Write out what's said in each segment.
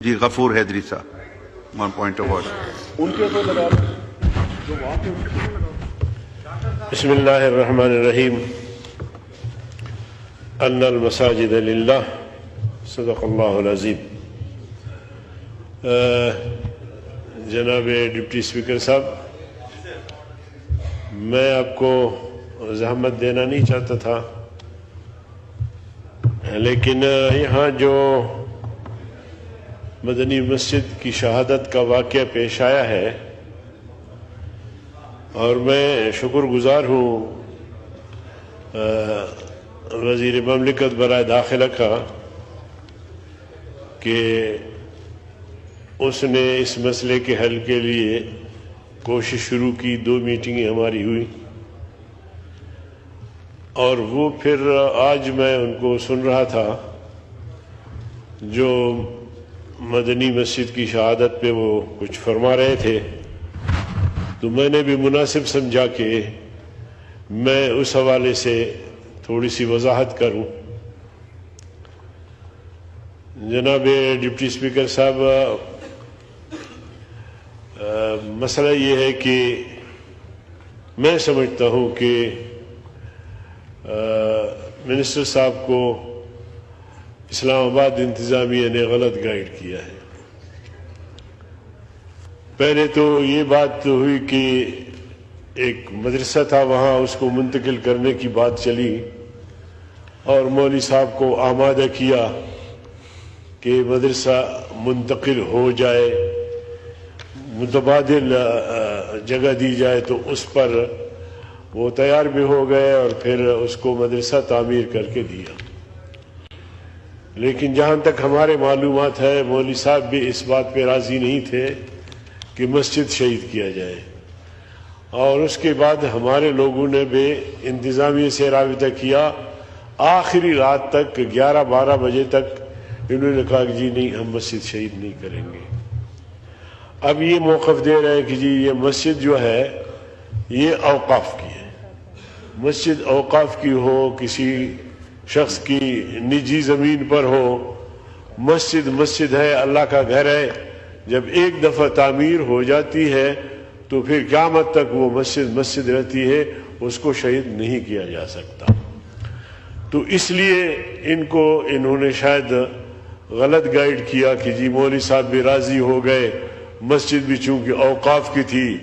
جی غفور حیدری صاحب 1 point of order. ان کے اوپر لگا جو واقع بسم اللہ الرحمن الرحیم ان المساجد للہ صدق اللہ العظیم. جناب ڈپٹی اسپیکر صاحب، میں آپ کو زحمت دینا نہیں چاہتا تھا، لیکن یہاں جو مدنی مسجد کی شہادت کا واقعہ پیش آیا ہے، اور میں شکر گزار ہوں وزیر مملکت برائے داخلہ کا کہ اس نے اس مسئلے کے حل کے لیے کوشش شروع کی. 2 میٹنگیں ہماری ہوئی، اور وہ پھر آج میں ان کو سن رہا تھا جو مدنی مسجد کی شہادت پہ وہ کچھ فرما رہے تھے، تو میں نے بھی مناسب سمجھا کہ میں اس حوالے سے تھوڑی سی وضاحت کروں. جناب ڈپٹی اسپیکر صاحب، مسئلہ یہ ہے کہ میں سمجھتا ہوں کہ منسٹر صاحب کو اسلام آباد انتظامیہ نے غلط گائیڈ کیا ہے. پہلے تو یہ بات ہوئی کہ ایک مدرسہ تھا، وہاں اس کو منتقل کرنے کی بات چلی، اور مولوی صاحب کو آمادہ کیا کہ مدرسہ منتقل ہو جائے، متبادل جگہ دی جائے، تو اس پر وہ تیار بھی ہو گئے اور پھر اس کو مدرسہ تعمیر کر کے دیا. لیکن جہاں تک ہمارے معلومات ہے، مولوی صاحب بھی اس بات پہ راضی نہیں تھے کہ مسجد شہید کیا جائے، اور اس کے بعد ہمارے لوگوں نے بھی انتظامیہ سے رابطہ کیا. آخری رات تک 11-12 بجے تک انہوں نے کہا کہ جی نہیں، ہم مسجد شہید نہیں کریں گے. اب یہ موقف دے رہے ہیں کہ جی یہ مسجد جو ہے یہ اوقاف کی ہے. مسجد اوقاف کی ہو، کسی شخص کی نجی زمین پر ہو، مسجد مسجد ہے، اللہ کا گھر ہے. جب ایک دفعہ تعمیر ہو جاتی ہے تو پھر قیامت تک وہ مسجد مسجد رہتی ہے، اس کو شہید نہیں کیا جا سکتا. تو اس لیے ان کو انہوں نے شاید غلط گائیڈ کیا کہ جی مولوی صاحب بھی راضی ہو گئے، مسجد بھی چونکہ اوقاف کی تھی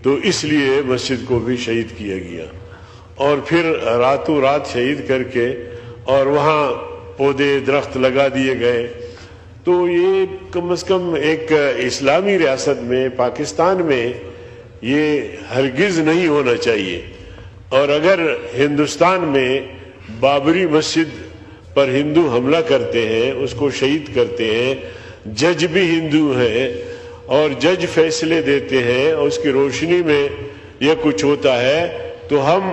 تو اس لیے مسجد کو بھی شہید کیا گیا، اور پھر راتوں رات شہید کر کے اور وہاں پودے درخت لگا دیے گئے. تو یہ کم از کم ایک اسلامی ریاست میں، پاکستان میں، یہ ہرگز نہیں ہونا چاہیے. اور اگر ہندوستان میں بابری مسجد پر ہندو حملہ کرتے ہیں، اس کو شہید کرتے ہیں، جج بھی ہندو ہیں اور جج فیصلے دیتے ہیں، اور اس کی روشنی میں یہ کچھ ہوتا ہے، تو ہم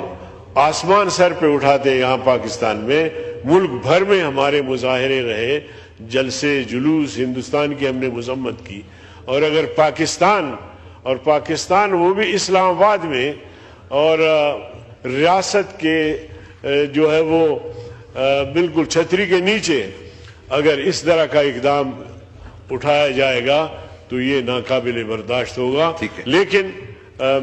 آسمان سر پہ اٹھاتے ہیں. یہاں پاکستان میں ملک بھر میں ہمارے مظاہرے رہے، جلسے جلوس، ہندوستان کی ہم نے مذمت کی. اور اگر پاکستان وہ بھی اسلام آباد میں، اور ریاست کے جو ہے وہ بالکل چھتری کے نیچے اگر اس طرح کا اقدام اٹھایا جائے گا تو یہ ناقابل برداشت ہوگا. لیکن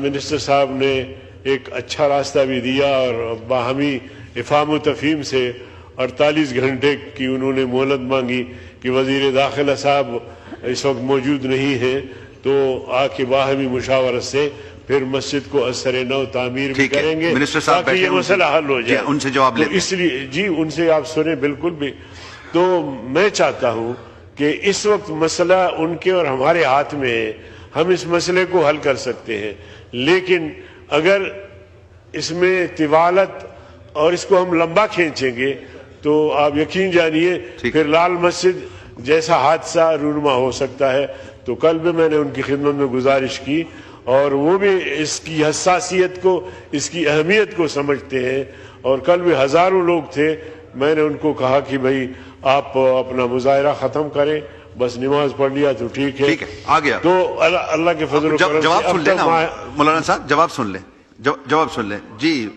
منسٹر صاحب نے ایک اچھا راستہ بھی دیا، اور باہمی افہام و تفہیم سے 48 گھنٹے کی انہوں نے مہلت مانگی کہ وزیر داخلہ صاحب اس وقت موجود نہیں ہیں، تو آ کے باہمی مشاورت سے پھر مسجد کو اثر نو تعمیر بھی کریں گے تاکہ یہ مسئلہ حل ہو جائے. ان سے جواب لیں. اس لیے جی ان سے آپ سنیں بالکل بھی. تو میں چاہتا ہوں کہ اس وقت مسئلہ ان کے اور ہمارے ہاتھ میں ہے، ہم اس مسئلے کو حل کر سکتے ہیں. لیکن اگر اس میں طوالت اور اس کو ہم لمبا کھینچیں گے تو آپ یقین جانیے پھر لال مسجد جیسا حادثہ رونما ہو سکتا ہے. تو کل بھی میں نے ان کی خدمت میں گزارش کی، اور وہ بھی اس کی حساسیت کو، اس کی اہمیت کو سمجھتے ہیں. اور کل بھی ہزاروں لوگ تھے. میں نے ان کو کہا کہ بھائی آپ اپنا مظاہرہ ختم کریں، بس نماز پڑھ لیا تو ٹھیک ہے، آ گیا. تو اللہ کے فضل و کرم سے جواب سن لیں مولانا صاحب، جواب سن لیں. جی